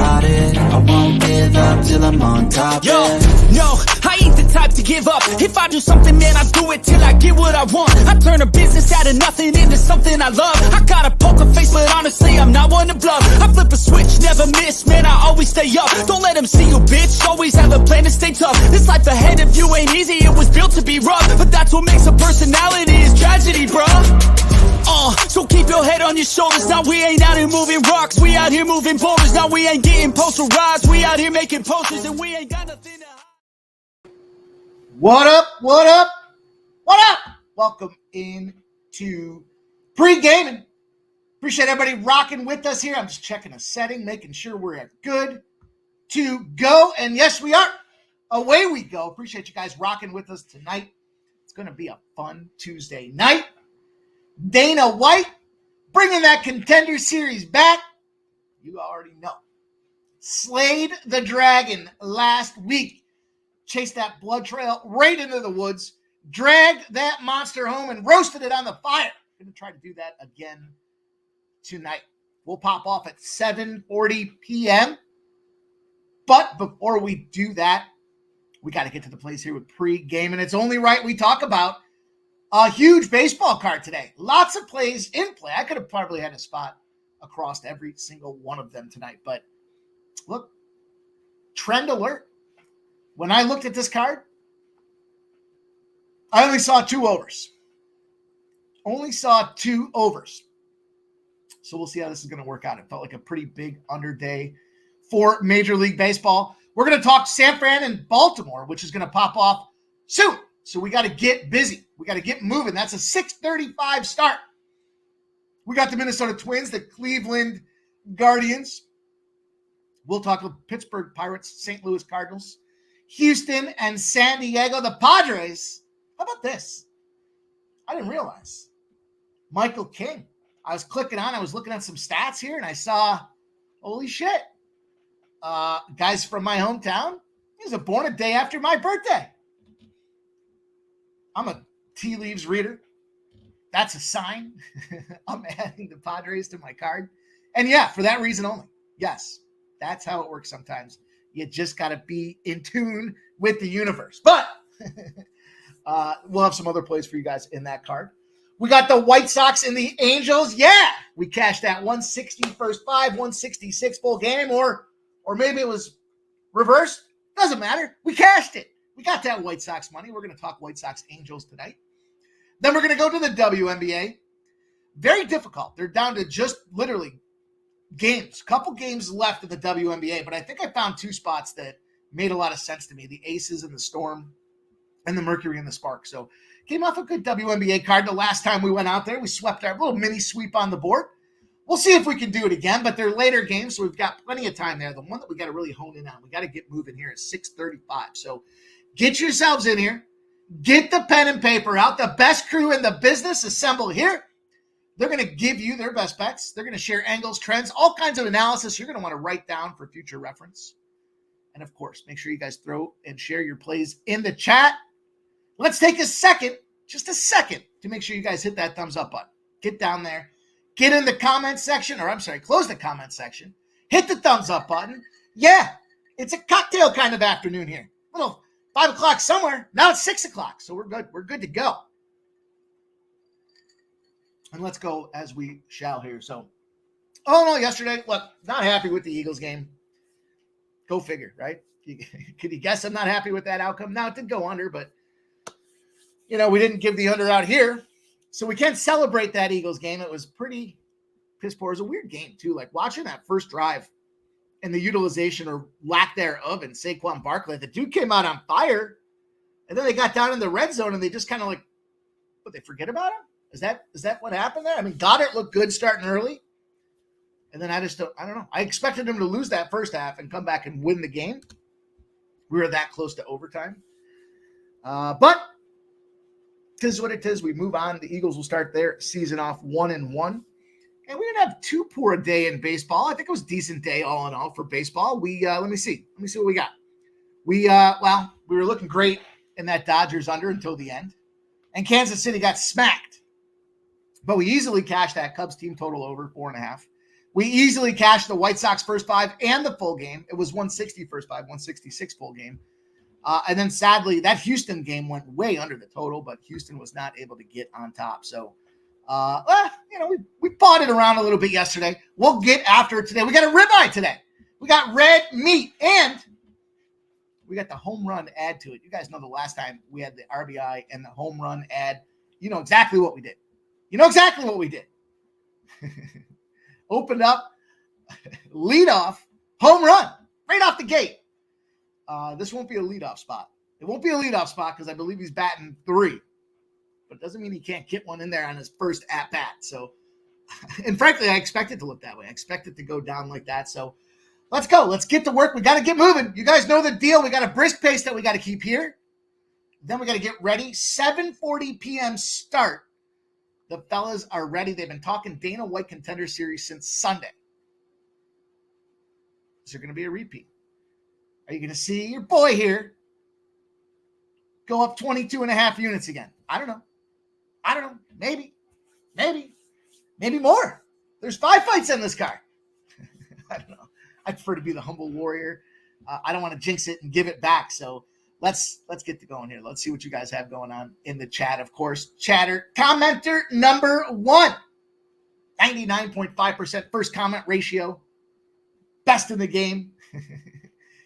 about it. I won't give up till I'm on top. Yo, no, I ain't the type to give up. If I do something, man, I do it till I get what I want. I turn a business out of nothing into something I love. I got a poker face, but honestly, I'm not one to bluff. I flip a switch, never miss, man, I always stay up. Don't let them see you, bitch, always have a plan to stay tough. This life ahead of you ain't easy, it was built to be rough. But that's what makes a personality, is tragedy, bruh. So keep your head on your shoulders. Now we ain't out here moving rocks, we out here moving boulders. Now we ain't getting posterized, we out here making posters, and we ain't got nothing to hide. What up? What up? What up? Welcome into Pregaming. Appreciate everybody rocking with us here. I'm just checking a setting, making sure we're good to go. And yes, we are. Away we go. Appreciate you guys rocking with us tonight. It's going to be a fun Tuesday night. Dana White bringing that Contender Series back. You already know. Slayed the dragon last week. Chased that blood trail right into the woods. Dragged that monster home and roasted it on the fire. Going to try to do that again tonight. We'll pop off at 7:40 p.m. But before we do that, we got to get to the place here with Pre-Game. And it's only right we talk about a huge baseball card today. Lots of plays in play. I could have probably had a spot across every single one of them tonight. But look, trend alert. When I looked at this card, I only saw 2 overs. Only saw 2 overs. So we'll see how this is going to work out. It felt like a pretty big under day for Major League Baseball. We're going to talk San Fran and Baltimore, which is going to pop off soon. So we got to get busy. We got to get moving. That's a 6:35 start. We got the Minnesota Twins, the Cleveland Guardians. We'll talk with Pittsburgh Pirates, St. Louis Cardinals, Houston and San Diego, the Padres. How about this? I didn't realize. Michael King. I was clicking on, I was looking at some stats here, and I saw, holy shit. Guys from my hometown, he was born a day after my birthday. I'm a tea leaves reader. That's a sign. I'm adding the Padres to my card. And yeah, for that reason only. Yes, that's how it works sometimes. You just got to be in tune with the universe. But we'll have some other plays for you guys in that card. We got the White Sox and the Angels. Yeah, we cashed that 160 first 5, 166 full game, or maybe it was reversed. Doesn't matter. We cashed it. We got that White Sox money. We're going to talk White Sox Angels tonight. Then we're going to go to the WNBA. Very difficult. They're down to just literally games. Couple games left of the WNBA, but I think I found 2 spots that made a lot of sense to me. The Aces and the Storm and the Mercury and the Spark. So came off a good WNBA card. The last time we went out there, we swept our little mini sweep on the board. We'll see if we can do it again, but they're later games, so we've got plenty of time there. The one that we got to really hone in on, we got to get moving here at 6:35. So get yourselves in here. Get the pen and paper out. The best crew in the business assemble here. They're going to give you their best bets. They're going to share angles, trends, all kinds of analysis you're going to want to write down for future reference. And of course, make sure you guys throw and share your plays in the chat. Let's take a second, just a second, to make sure you guys hit that thumbs up button. Get down there. Get in the comment section, close the comment section. Hit the thumbs up button. Yeah, it's a cocktail kind of afternoon here. Little 5 o'clock somewhere. Now it's 6 o'clock, so we're good. We're good to go. And let's go as we shall here. So, yesterday, look, not happy with the Eagles game. Go figure, right? Could you guess I'm not happy with that outcome? Now, it did go under, but, we didn't give the under out here. So we can't celebrate that Eagles game. It was pretty piss poor. It was a weird game, too. Like, watching that first drive and the utilization or lack thereof in Saquon Barkley. The dude came out on fire, and then they got down in the red zone, and they just kind of they forget about him? Is that what happened there? I mean, Goddard looked good starting early, and then I don't know. I expected him to lose that first half and come back and win the game. We were that close to overtime. But it is what it is. We move on. The Eagles will start their season off 1-1. And we didn't have too poor a day in baseball. I think it was a decent day all in all for baseball. We let me see what we got. We were looking great in that Dodgers under until the end. And Kansas City got smacked. But we easily cashed that Cubs team total over 4.5. We easily cashed the White Sox first 5 and the full game. It was 160 first 5, 166 full game. And then sadly, that Houston game went way under the total, but Houston was not able to get on top. So, we bought it around a little bit yesterday. We'll get after it today. We got a ribeye today. We got red meat, and we got the home run add to it. You guys know the last time we had the RBI and the home run add. You know exactly what we did. Opened up, lead off, home run, right off the gate. This won't be a leadoff spot. It won't be a leadoff spot because I believe he's batting 3. But it doesn't mean he can't get one in there on his first at-bat. So, and frankly, I expect it to look that way. I expect it to go down like that. So, let's go. Let's get to work. We got to get moving. You guys know the deal. We got a brisk pace that we got to keep here. Then we got to get ready. 7:40 p.m. start. The fellas are ready. They've been talking Dana White Contender Series since Sunday. Is there going to be a repeat? Are you going to see your boy here go up 22.5 units again? I don't know. Maybe more. There's 5 fights in this card. I don't know. I prefer to be the humble warrior. I don't want to jinx it and give it back. So let's get to going here. Let's see what you guys have going on in the chat. Of course, chatter commenter number 1, 99.5% first comment ratio, best in the game.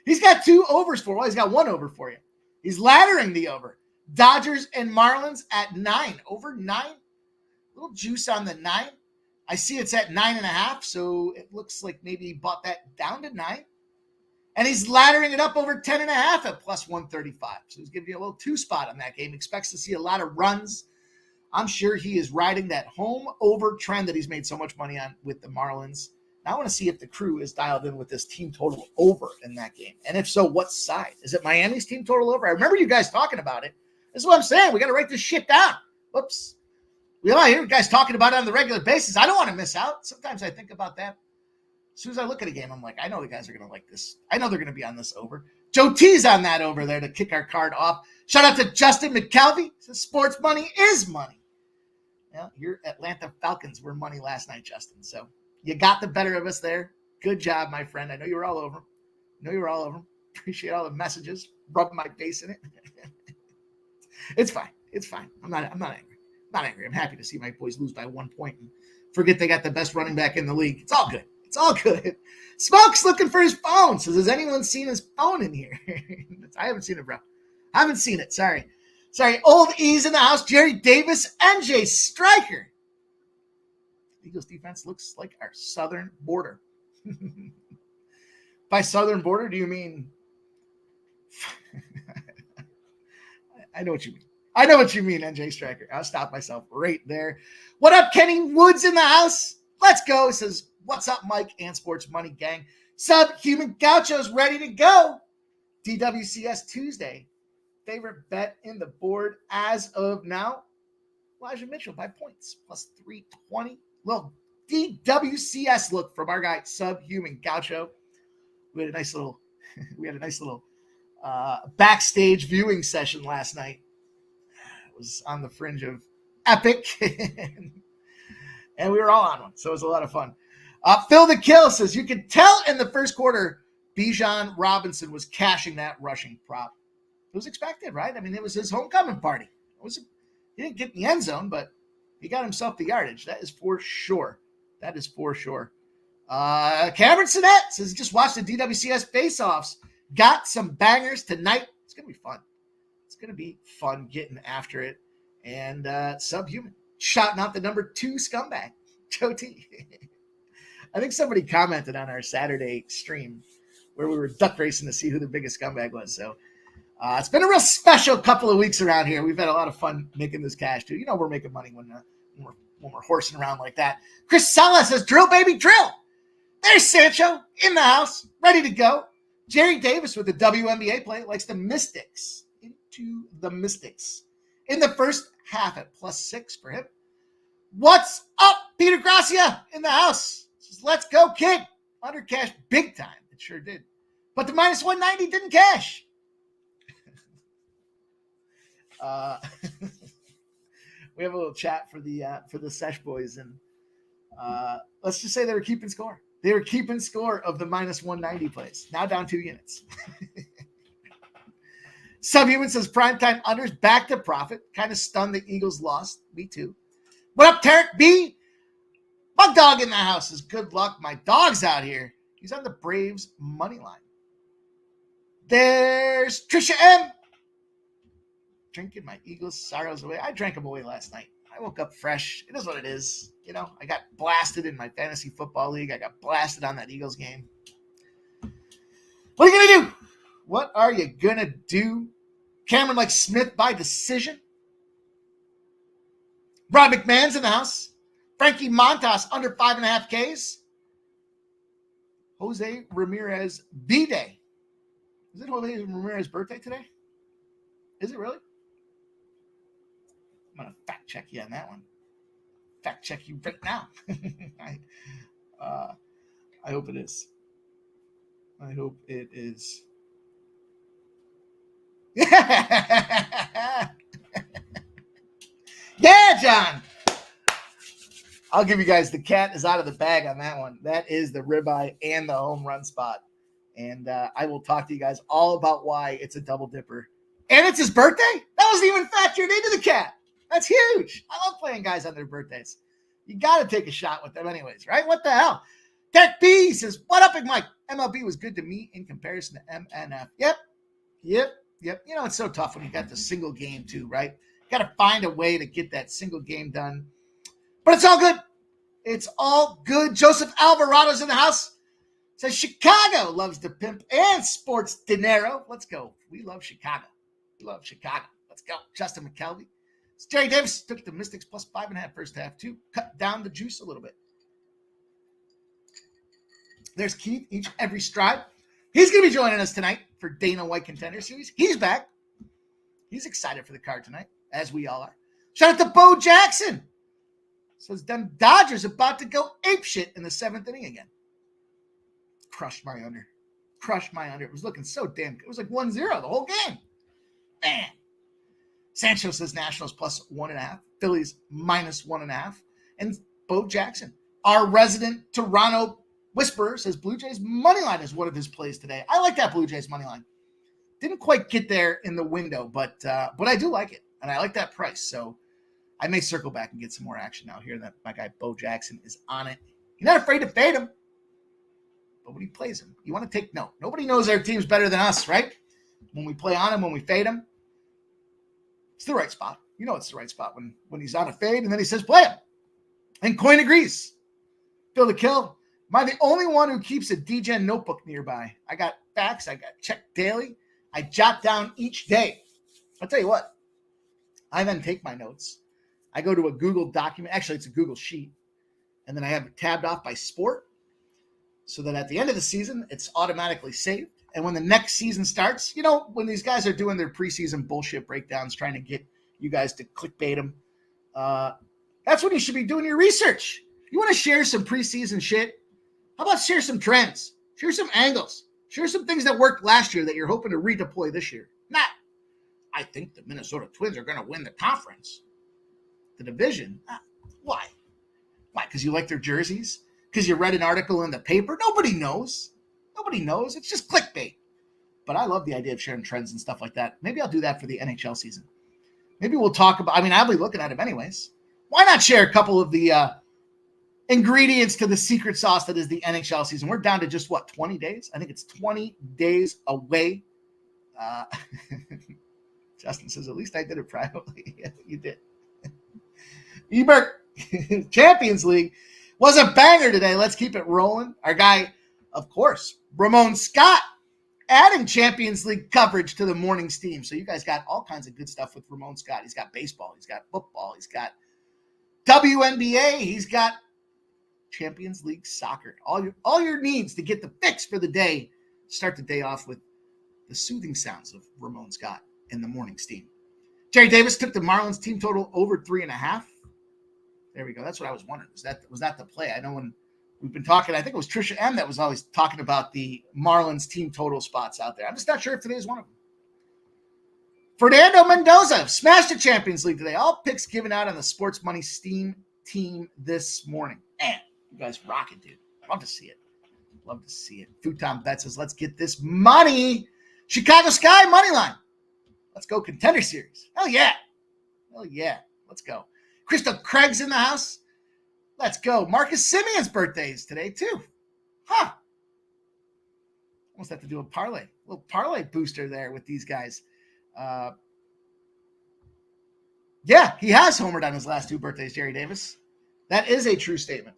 He's got 2 overs for. Well, he's got 1 over for you. He's laddering the over. Dodgers and Marlins at 9. Over 9. Little juice on the 9. I see it's at 9.5, so it looks like maybe he bought that down to 9. And he's laddering it up over 10.5 at plus 135. So he's giving you a little 2 spot on that game. Expects to see a lot of runs. I'm sure he is riding that home over trend that he's made so much money on with the Marlins. Now I want to see if the crew is dialed in with this team total over in that game. And if so, what side? Is it Miami's team total over? I remember you guys talking about it. This is what I'm saying. We got to write this shit down. Whoops. We all hear you guys talking about it on the regular basis. I don't want to miss out. Sometimes I think about that. As soon as I look at a game, I'm like, I know the guys are going to like this. I know they're going to be on this over. Joe T's on that over there to kick our card off. Shout out to Justin McKelvey. Says sports money is money. Yeah, your Atlanta Falcons were money last night, Justin. So you got the better of us there. Good job, my friend. I know you were all over. Appreciate all the messages. Rubbing my face in it. It's fine. I'm not angry. I'm happy to see my boys lose by 1 point and forget they got the best running back in the league. It's all good. Smoke's looking for his phone. Says, has anyone seen his phone in here? I haven't seen it, bro. I haven't seen it. Sorry. Old E's in the house. Jerry Davis, NJ Striker. Eagles defense looks like our southern border. By southern border, do you mean? I know what you mean, NJ Striker. I'll stop myself right there. What up, Kenny Woods in the house? Let's go. It says, what's up, Mike and Sports Money Gang? Subhuman Gaucho's ready to go. DWCS Tuesday. Favorite bet in the board as of now. Elijah Mitchell by points. Plus 320. Little DWCS look from our guy, Subhuman Gaucho. We had a nice little backstage viewing session last night. It was on the fringe of epic. And we were all on one. So it was a lot of fun. Phil the Kill says, you could tell in the first quarter, Bijan Robinson was cashing that rushing prop. It was expected, right? I mean, it was his homecoming party. He didn't get in the end zone, but he got himself the yardage. That is for sure. Cameron Sinet says, just watched the DWCS face-offs. Got some bangers tonight. It's going to be fun. It's going to be fun getting after it. And Subhuman shouting out the number 2 scumbag, Joe T. I think somebody commented on our Saturday stream where we were duck racing to see who the biggest scumbag was. So it's been a real special couple of weeks around here. We've had a lot of fun making this cash too. You know, we're making money when we're horsing around like that. Chris Sala says, drill, baby, drill. There's Sancho in the house, ready to go. Jerry Davis with the WNBA play likes the Mystics into the Mystics in the first half at +6 for him. What's up, Peter Gracia in the house? Says, let's go, kid. Under cash big time. It sure did. But the -190 didn't cash. We have a little chat for the Sesh boys, and Let's just say they were keeping score. They were keeping score of the minus 190 plays. Now down 2 units. Subhuman says primetime unders back to profit. Kind of stunned the Eagles lost. Me too. What up, Tarek B? My dog in the house is good luck. My dog's out here. He's on the Braves money line. There's Trisha M. Drinking my Eagles sorrows away. I drank them away last night. I woke up fresh. It is what it is. You know, I got blasted in my fantasy football league. I got blasted on that Eagles game. What are you going to do? What are you going to do? Cameron likes Smith by decision. Rob McMahon's in the house. Frankie Montas under 5.5 Ks. Jose Ramirez B-Day. Is it Jose Ramirez's birthday today? Is it really? I'm going to fact check you on that one. Fact check you right now. I hope it is. I hope it is. Yeah, John. I'll give you guys the cat is out of the bag on that one. That is the ribeye and the home run spot. And I will talk to you guys all about why it's a double dipper. And it's his birthday? That wasn't even factored into the cat. That's huge. I love playing guys on their birthdays. You got to take a shot with them anyways, right? What the hell? Tech B says, what up, Big Mike? MLB was good to me in comparison to MNF. Yep. You know, it's so tough when you got the single game too, right? Got to find a way to get that single game done. But it's all good. It's all good. Joseph Alvarado's in the house. Says Chicago loves to pimp and sports dinero. Let's go. We love Chicago. Let's go. Justin McKelvey. Jerry Davis took the Mystics plus 5.5 first half to cut down the juice a little bit. There's Keith, every stride. He's going to be joining us tonight for Dana White Contender Series. He's back. He's excited for the card tonight, as we all are. Shout out to Bo Jackson. Says them Dodgers about to go apeshit in the 7th inning again. Crushed my under. It was looking so damn good. It was like 1-0 the whole game. Man. Sancho says Nationals plus 1.5. Phillies minus 1.5. And Bo Jackson, our resident Toronto whisperer, says Blue Jays money line is one of his plays today. I like that Blue Jays money line. Didn't quite get there in the window, but I do like it. And I like that price. So I may circle back and get some more action now here that my guy Bo Jackson is on it. You're not afraid to fade him. But when he plays him, you want to take note. Nobody knows our team's better than us, right? When we play on him, when we fade him, it's the right spot. You know it's the right spot when he's on a fade, and then he says play him. And Coin agrees. Phil the Kill. Am I the only one who keeps a DGen notebook nearby? I got facts. I got checked daily. I jot down each day. I'll tell you what. I then take my notes. I go to a Google document. Actually, it's a Google sheet. And then I have it tabbed off by sport so that at the end of the season, it's automatically saved. And when the next season starts, you know, when these guys are doing their preseason bullshit breakdowns, trying to get you guys to clickbait them, that's when you should be doing your research. You want to share some preseason shit? How about share some trends? Share some angles. Share some things that worked last year that you're hoping to redeploy this year. Not, I think the Minnesota Twins are going to win the conference. The division? Why? Why? Because you like their jerseys? Because you read an article in the paper? Nobody knows. It's just clickbait. But I love the idea of sharing trends and stuff like that. Maybe I'll do that for the NHL season. Maybe we'll talk about, I'll be looking at them anyways. Why not share a couple of the ingredients to the secret sauce that is the NHL season? We're down to just, 20 days? I think it's 20 days away. Justin says, at least I did it privately. Yeah, you did. Ebert, Champions League was a banger today. Let's keep it rolling. Our guy, of course, Ramon Scott, adding Champions League coverage to the morning steam. So you guys got all kinds of good stuff with Ramon Scott. He's got baseball. He's got football. He's got WNBA. He's got Champions League soccer. All your needs to get the fix for the day. Start the day off with the soothing sounds of Ramon Scott in the morning steam. Jerry Davis took the Marlins team total over 3.5. There we go. That's what I was wondering. Was that the play? I know when we've been talking, I think it was Trisha M that was always talking about the Marlins team total spots out there. I'm just not sure if today is one of them. Fernando Mendoza smashed the Champions League today. All picks given out on the Sports Money Steam team this morning. Man, You guys rocking, dude. Love to see it. Love to see it. Futon Bet says, let's get this money. Chicago Sky money line. Let's go Contender Series. Hell yeah. Hell yeah. Let's go. Crystal Craig's in the house. Let's go. Marcus Simeon's birthday is today, too. Huh. Almost have to do a parlay. A little parlay booster there with these guys. Yeah, he has homered on his last 2 birthdays, Jerry Davis. That is a true statement.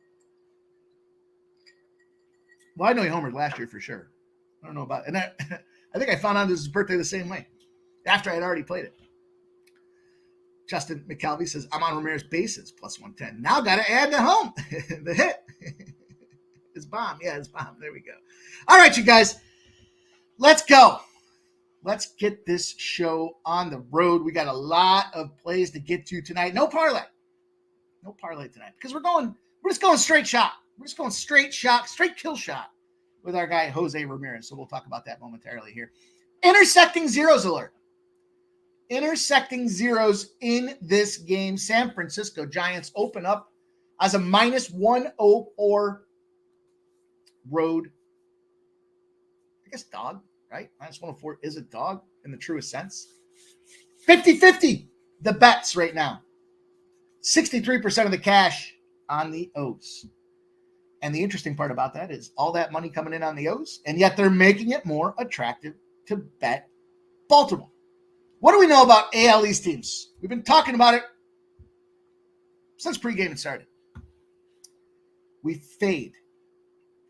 Well, I know he homered last year for sure. I don't know about it. And I think I found out his birthday the same way after I had already played it. Justin McCalvey says, I'm on Ramirez bases, plus 110. Now got to add the home. The hit. His bomb. Yeah, his bomb. There we go. All right, you guys. Let's go. Let's get this show on the road. We got a lot of plays to get to tonight. No parlay. No parlay tonight because we're just going straight shot. We're just going straight shot, straight kill shot with our guy, Jose Ramirez. So we'll talk about that momentarily here. Intersecting zeros alert. Intersecting zeros in this game. San Francisco Giants open up as a minus 104 road. I guess dog, right? Minus 104 is a dog in the truest sense. 50-50 the bets right now. 63% of the cash on the O's. And the interesting part about that is all that money coming in on the O's, and yet they're making it more attractive to bet Baltimore. What do we know about AL East teams? We've been talking about it since pregame started. We fade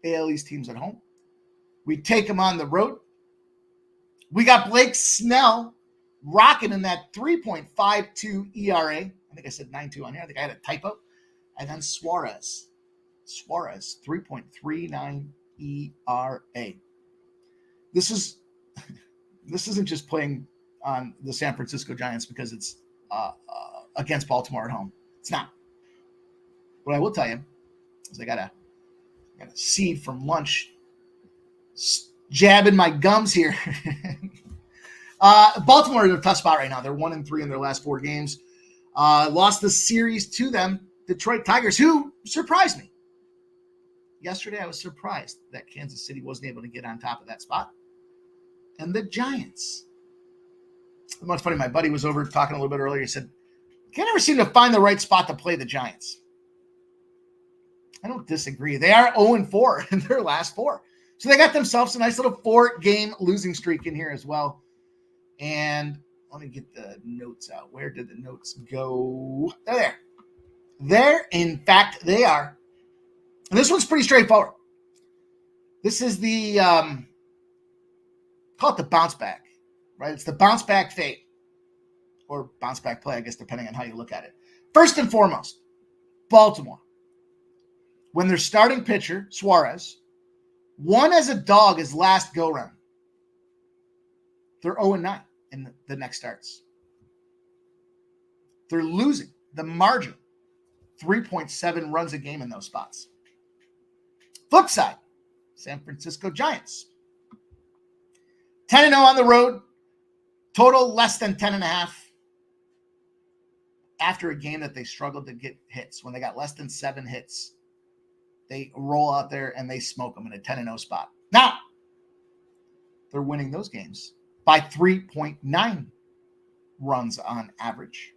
AL East teams at home. We take them on the road. We got Blake Snell rocking in that 3.52 ERA. I think I said 9.2 on here. I think I had a typo. And then Suarez, 3.39 ERA. This isn't just playing on the San Francisco Giants because it's against Baltimore at home. It's not. What I will tell you is I got a seed from lunch jabbing my gums here. Baltimore is in a tough spot right now. They're 1-3 in their last 4 games. Lost the series to them, Detroit Tigers, who surprised me. Yesterday, I was surprised that Kansas City wasn't able to get on top of that spot. And the Giants. It's much funny. My buddy was over talking a little bit earlier. He said, can't ever seem to find the right spot to play the Giants. I don't disagree. They are 0-4 in their last 4. So they got themselves a nice little 4-game losing streak in here as well. And let me get the notes out. Where did the notes go? They're there. There, in fact, they are. And this one's pretty straightforward. This is the, call it the bounce back, right? It's the bounce back fade or bounce back play, I guess, depending on how you look at it. First and foremost, Baltimore. When their starting pitcher, Suarez, won as a dog his last go-round. They're 0-9 in the next starts. They're losing the margin, 3.7 runs a game in those spots. Flip side, San Francisco Giants. 10-0 on the road, total less than 10.5 after a game that they struggled to get hits. When they got less than 7 hits, they roll out there and they smoke them in a 10-0 spot. Now, they're winning those games by 3.9 runs on average.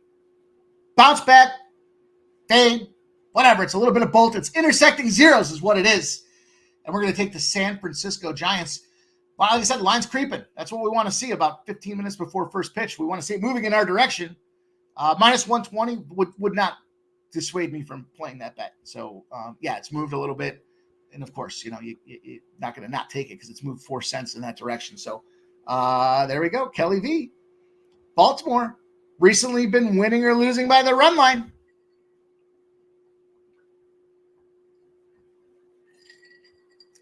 Bounce back, fade, whatever. It's a little bit of both. It's intersecting zeros is what it is. And we're going to take the San Francisco Giants. Well, like I said, line's creeping. That's what we want to see about 15 minutes before first pitch. We want to see it moving in our direction. Minus 120 would not dissuade me from playing that bet. So, yeah, it's moved a little bit. And, of course, you're not going to not take it because it's moved 4 cents in that direction. So, there we go. Kelly V. Baltimore recently been winning or losing by the run line.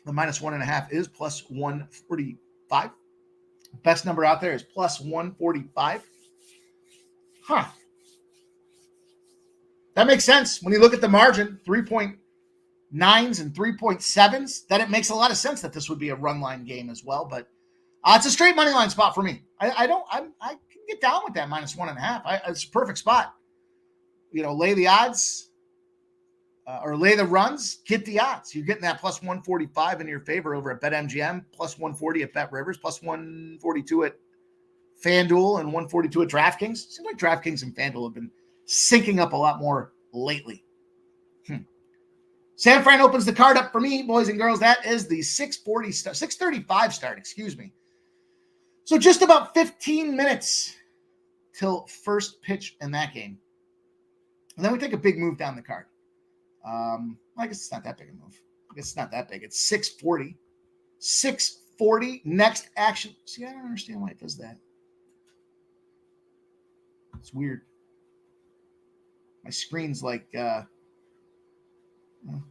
The minus 1.5 is plus 145. Best number out there is plus 145. Huh. That makes sense. When you look at the margin, 3.9s and 3.7s, then it makes a lot of sense that this would be a run line game as well. But it's a straight money line spot for me. I can get down with that minus 1.5. It's a perfect spot. Lay the odds. or lay the runs, get the odds. You're getting that plus 145 in your favor over at BetMGM, plus 140 at BetRivers, plus 142 at FanDuel, and 142 at DraftKings. Seems like DraftKings and FanDuel have been syncing up a lot more lately. San Fran opens the card up for me, boys and girls. That is the 6:35 start, excuse me. So just about 15 minutes till first pitch in that game. And then we take a big move down the card. I guess it's not that big a move. I guess it's not that big. It's 6:40. 6:40, next action. See, I don't understand why it does that. It's weird. My screen's like,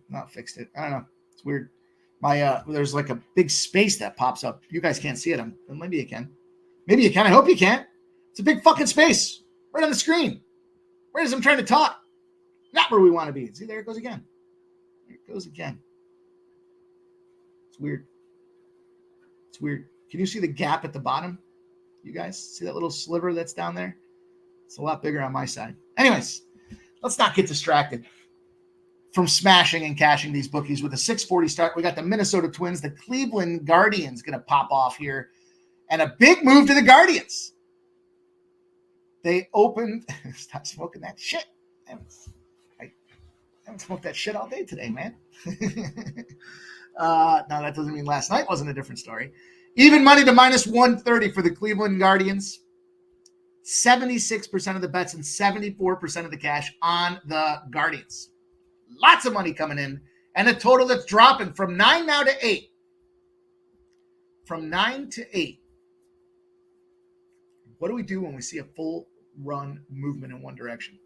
not fixed it. I don't know. It's weird. There's like a big space that pops up. You guys can't see it. Maybe you can. Maybe you can. I hope you can. It's a big fucking space right on the screen. Right as I'm trying to talk. Not where we want to be. See, there it goes again. There it goes again. It's weird. It's weird. Can you see the gap at the bottom? You guys see that little sliver that's down there? It's a lot bigger on my side. Anyways, let's not get distracted from smashing and cashing these bookies with a 6:40 start. We got the Minnesota Twins, the Cleveland Guardians going to pop off here, and a big move to the Guardians. They opened. Stop smoking that shit. I haven't smoked that shit all day today, man. No, that doesn't mean last night wasn't a different story. Even money to minus 130 for the Cleveland Guardians. 76% of the bets and 74% of the cash on the Guardians. Lots of money coming in, and a total that's dropping from 9 now to 8. From 9 to 8. What do we do when we see a full run movement in one direction?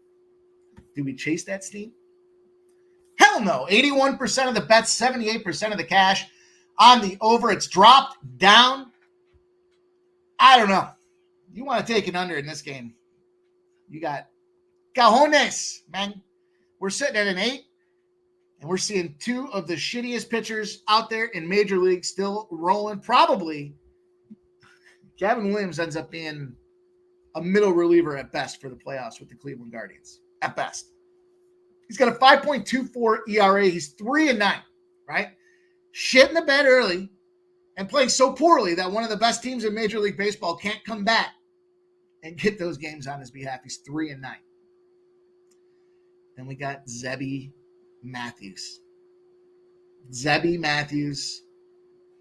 Do we chase that steam? Hell no. 81% of the bets, 78% of the cash on the over. It's dropped down. I don't know. You want to take an under in this game. You got cajones, man. We're sitting at an 8, and we're seeing two of the shittiest pitchers out there in Major League still rolling. Probably Gavin Williams ends up being a middle reliever at best for the playoffs with the Cleveland Guardians. At best. He's got a 5.24 ERA. He's 3-9, right? Shit in the bed early and playing so poorly that one of the best teams in Major League Baseball can't come back and get those games on his behalf. He's 3-9. Then we got Zebby Matthews. Zebby Matthews,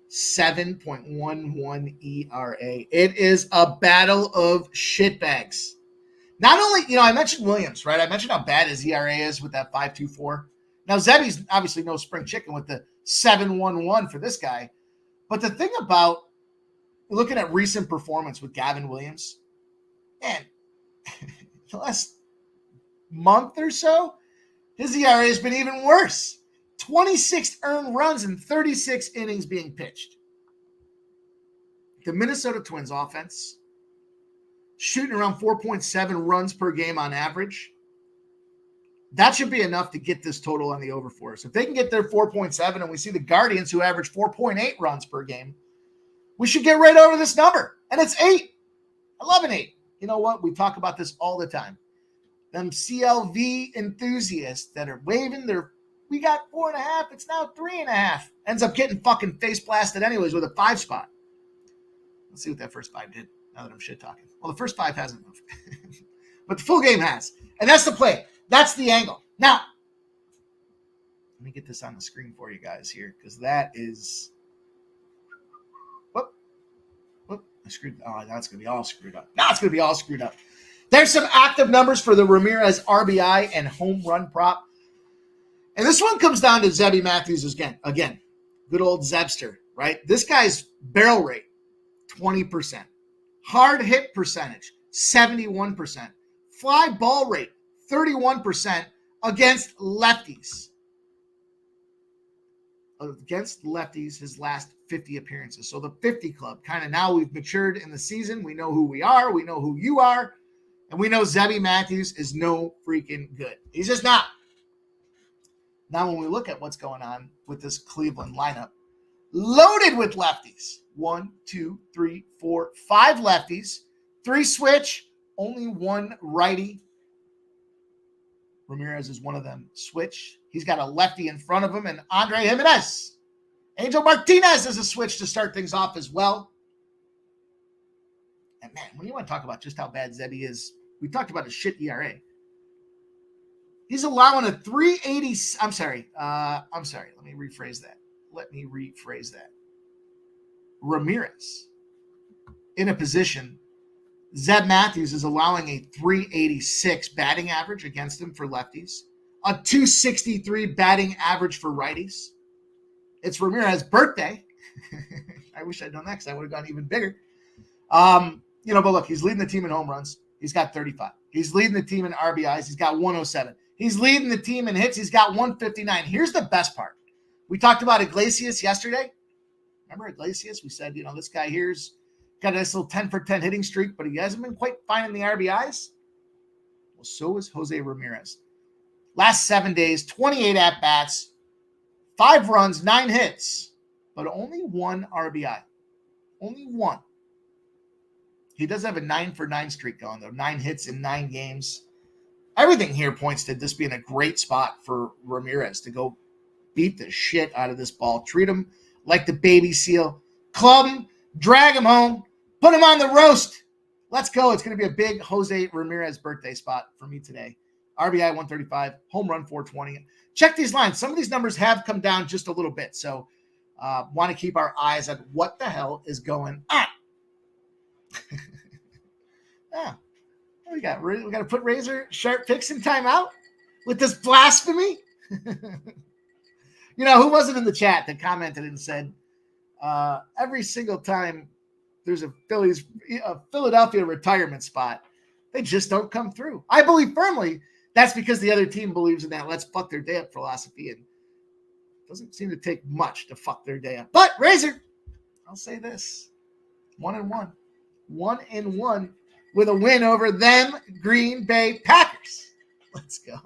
7.11 ERA. It is a battle of shitbags. Not only, I mentioned Williams, right? I mentioned how bad his ERA is with that 5.24. Now, Zebby's obviously no spring chicken with the 7.11 for this guy. But the thing about looking at recent performance with Gavin Williams, man, the last month or so, his ERA has been even worse. 26 earned runs in 36 innings being pitched. The Minnesota Twins offense, shooting around 4.7 runs per game on average. That should be enough to get this total on the over for us. If they can get their 4.7 and we see the Guardians who average 4.8 runs per game, we should get right over this number. And it's 8. I love an 8. You know what? We talk about this all the time. Them CLV enthusiasts that are waving we got 4.5. It's now 3.5. Ends up getting fucking face blasted anyways with a 5 spot. Let's see what that first 5 did. Now that I'm shit talking. Well, the first 5 hasn't moved, but the full game has. And that's the play. That's the angle. Now, let me get this on the screen for you guys here, because that is. Whoop. I screwed. Oh, now it's going to be all screwed up. Now it's going to be all screwed up. There's some active numbers for the Ramirez RBI and home run prop. And this one comes down to Zebby Matthews again. Good old Zebster, right? This guy's barrel rate, 20%. Hard hit percentage, 71%. Fly ball rate, 31% against lefties. Against lefties, his last 50 appearances. So the 50 club, kind of now we've matured in the season. We know who we are. We know who you are. And we know Zebby Matthews is no freaking good. He's just not. Now when we look at what's going on with this Cleveland lineup, loaded with lefties. 1, 2, 3, 4, 5 lefties. 3 switch. Only 1 righty. Ramirez is one of them. Switch. He's got a lefty in front of him, and Andre Jimenez. Angel Martinez is a switch to start things off as well. And man, when you want to talk about just how bad Zebby is, we talked about a shit ERA. He's allowing a 380. I'm sorry. Let me rephrase that. Ramirez in a position. Zeb Matthews is allowing a 386 batting average against him for lefties, a 263 batting average for righties. It's Ramirez's birthday. I wish I'd done that because I would have gone even bigger. But look, he's leading the team in home runs. He's got 35. He's leading the team in RBIs. He's got 107. He's leading the team in hits. He's got 159. Here's the best part. We talked about Iglesias yesterday. Remember Iglesias? We said, this guy here's got a nice little 10 for 10 hitting streak, but he hasn't been quite finding the RBIs. Well, so is Jose Ramirez. Last 7 days, 28 at-bats, 5 runs, 9 hits, but only 1 RBI. Only 1. He does have a 9 for 9 streak going, though. 9 hits in 9 games. Everything here points to this being a great spot for Ramirez to go beat the shit out of this ball. Treat him like the baby seal. Club him, drag him home, put him on the roast. Let's go. It's going to be a big Jose Ramirez birthday spot for me today. RBI 135, home run 420. Check these lines. Some of these numbers have come down just a little bit, so want to keep our eyes on what the hell is going on. Yeah. We got to put razor sharp picks in timeout with this blasphemy. Who wasn't in the chat that commented and said, every single time there's a Philadelphia retirement spot, they just don't come through. I believe firmly that's because the other team believes in that let's fuck their day up philosophy, and it doesn't seem to take much to fuck their day up. But Razor, I'll say this: 1-1, 1-1 with a win over them Green Bay Packers. Let's go.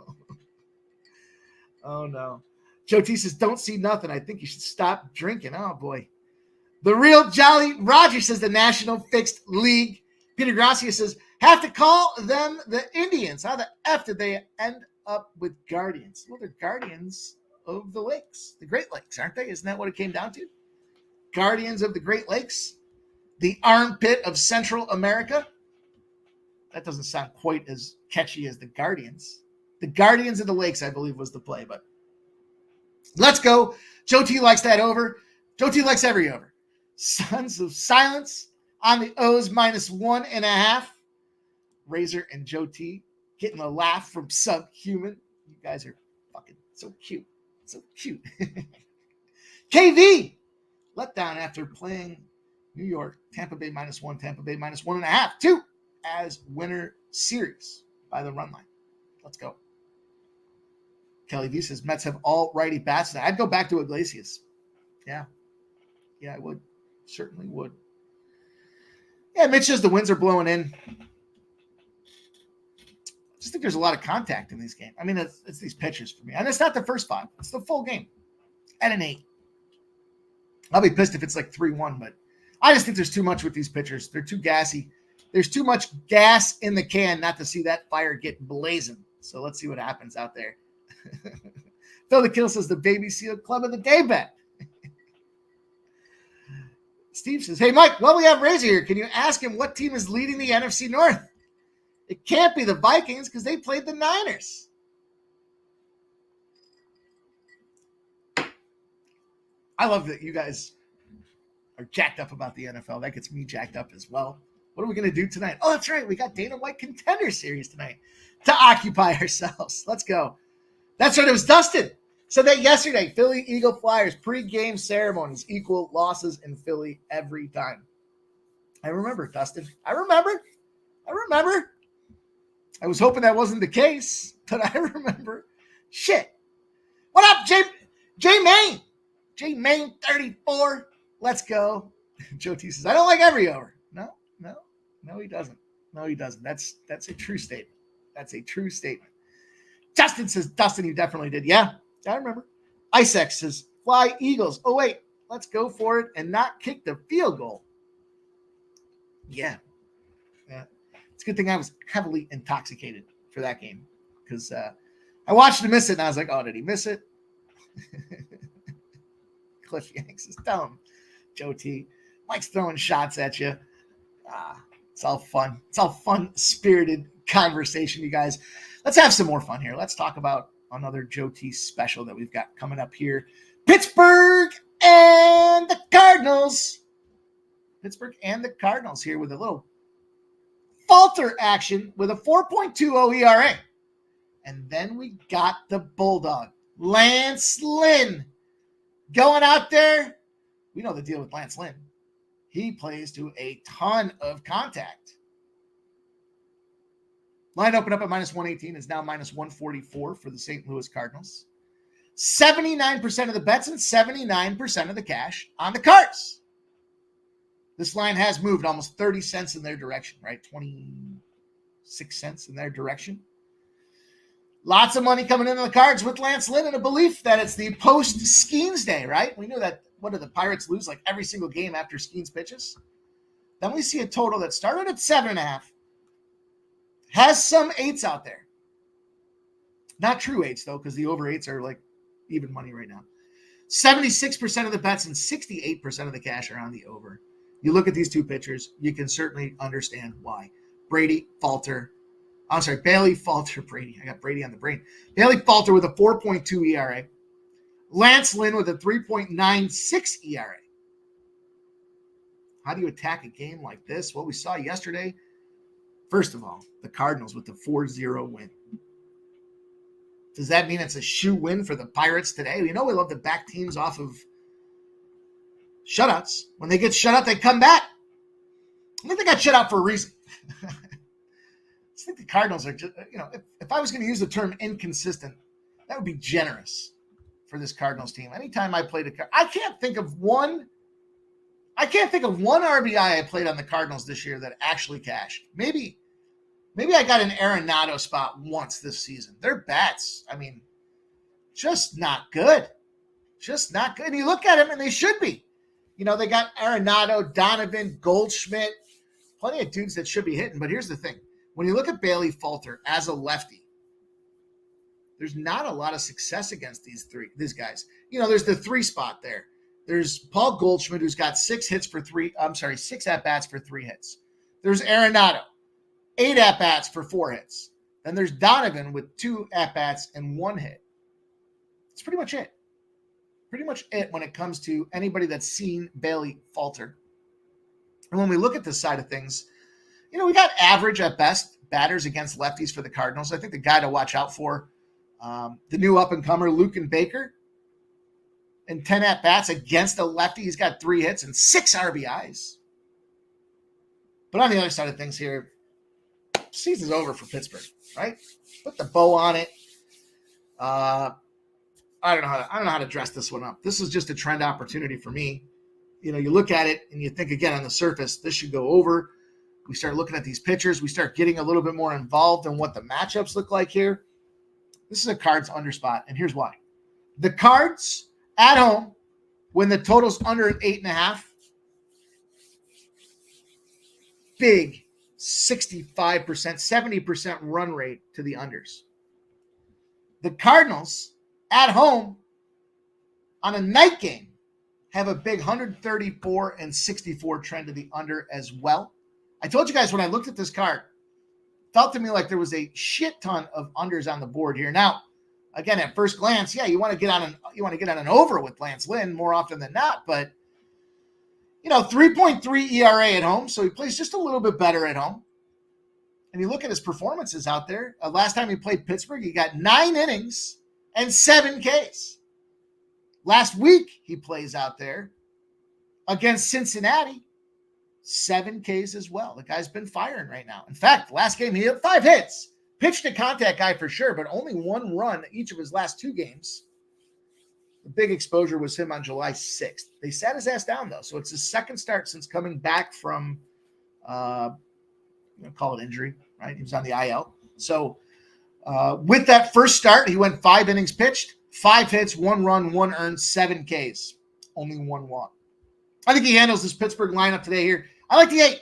Oh no. Joe T says, don't see nothing. I think you should stop drinking. Oh boy. The real Jolly Roger says the National Fixed League. Peter Gracia says, have to call them the Indians. How the F did they end up with Guardians? Well, they're Guardians of the Lakes, the Great Lakes, aren't they? Isn't that what it came down to? Guardians of the Great Lakes, the armpit of Central America. That doesn't sound quite as catchy as the Guardians. The Guardians of the Lakes, I believe, was the play, but let's go. Joe T likes that over. Joe T likes every over. Sons of Silence on the O's -1.5. Razor and Joe T getting a laugh from Subhuman. You guys are fucking so cute. So cute. KV let down after playing New York. Tampa Bay -1. Tampa Bay -1.5. 2 as winner series by the run line. Let's go. Kelly V says Mets have all righty bats. I'd go back to Iglesias. Yeah, I would. Certainly would. Yeah, Mitch says the winds are blowing in. I just think there's a lot of contact in these games. I mean, it's these pitchers for me. And it's not the first 5. It's the full game. And an 8. I'll be pissed if it's like 3-1, but I just think there's too much with these pitchers. They're too gassy. There's too much gas in the can not to see that fire get blazing. So let's see what happens out there. Phil the Kill says the Baby Seal Club of the Day bet. Steve says, hey, Mike, while we have Razor here, can you ask him what team is leading the NFC North? It can't be the Vikings because they played the Niners. I love that you guys are jacked up about the NFL. That gets me jacked up as well. What are we going to do tonight? Oh, that's right. We got Dana White Contender Series tonight to occupy ourselves. Let's go. That's right. It was Dustin. Said that yesterday. Philly Eagle Flyers pregame ceremonies equal losses in Philly every time. I remember, Dustin. I remember. I was hoping that wasn't the case, but I remember. Shit. What up, J Main? J Main 34. Let's go. Joe T says, I don't like every over. No, he doesn't. That's a true statement. That's a true statement. Justin says, Dustin, you definitely did. Yeah, I remember. Isex says, fly Eagles. Oh, wait, let's go for it and not kick the field goal. Yeah. It's a good thing I was heavily intoxicated for that game because I watched him miss it, and I was like, oh, did he miss it? Cliff Yanks is dumb. Joe T. Mike's throwing shots at you. It's all fun. It's all fun, spirited conversation, you guys. Let's have some more fun here. Let's talk about another Joe T special that we've got coming up here. Pittsburgh and the Cardinals. Pittsburgh and the Cardinals here with a little falter action with a 4.20 ERA. And then we got the Bulldog, Lance Lynn, going out there. We know the deal with Lance Lynn. He plays to a ton of contact. Line opened up at minus 118, is now minus 144 for the St. Louis Cardinals. 79% of the bets and 79% of the cash on the Cards. This line has moved almost 30 cents in their direction, right? 26 cents in their direction. Lots of money coming into the Cards with Lance Lynn and a belief that it's the post-Skeens day, right? We knew that, what did the Pirates lose like every single game after Skeens pitches? Then we see a total that started at 7.5. Has some 8s out there. Not true 8s, though, because the over 8s are like even money right now. 76% of the bets and 68% of the cash are on the over. You look at these two pitchers, you can certainly understand why. Bailey Falter, Brady. I got Brady on the brain. Bailey Falter with a 4.2 ERA. Lance Lynn with a 3.96 ERA. How do you attack a game like this? What we saw yesterday, first of all, the Cardinals with the 4-0 win. Does that mean it's a shoe win for the Pirates today? We know we love to back teams off of shutouts. When they get shut out, they come back. I think they got shut out for a reason. I think the Cardinals are just, if I was going to use the term inconsistent, that would be generous for this Cardinals team. Anytime I played I can't think of one RBI I played on the Cardinals this year that actually cashed. Maybe I got an Arenado spot once this season. Their bats, just not good. Just not good. And you look at them, and they should be. They got Arenado, Donovan, Goldschmidt, plenty of dudes that should be hitting. But here's the thing. When you look at Bailey Falter as a lefty, there's not a lot of success against these guys. There's the 3 spot there. There's Paul Goldschmidt, who's got 6 at-bats for 3 hits. There's Arenado, 8 at-bats for 4 hits. Then there's Donovan with 2 at-bats and 1 hit. That's pretty much it. Pretty much it when it comes to anybody that's seen Bailey Falter. And when we look at this side of things, we got average at best batters against lefties for the Cardinals. I think the guy to watch out for, the new up-and-comer, Lucan Baker, in 10 at-bats against a lefty. He's got 3 hits and 6 RBIs. But on the other side of things here, season's over for Pittsburgh, right? Put the bow on it. I don't know how to dress this one up. This is just a trend opportunity for me. You look at it and you think, again, on the surface, this should go over. We start looking at these pitchers. We start getting a little bit more involved in what the matchups look like here. This is a Cards under spot, and here's why. The Cards at home, when the total's under 8.5, big 65%, 70% run rate to the unders. The Cardinals at home on a night game have a big 134 and 64 trend to the under as well. I told you guys when I looked at this card, felt to me like there was a shit ton of unders on the board here. Now, again, at first glance, yeah, you want to get on an over with Lance Lynn more often than not, but 3.3 ERA at home, so he plays just a little bit better at home. And you look at his performances out there. Last time he played Pittsburgh, he got 9 innings and 7 Ks. Last week, he plays out there against Cincinnati, 7 Ks as well. The guy's been firing right now. In fact, last game, he had 5 hits. Pitched a contact guy for sure, but only 1 run each of his last 2 games. The big exposure was him on July 6th. They sat his ass down, though, so it's his second start since coming back from, call it injury, right? He was on the IL. So with that first start, he went 5 innings pitched, 5 hits, 1 run, 1 earned, 7 Ks, only 1 walk. I think he handles this Pittsburgh lineup today here. I like the 8.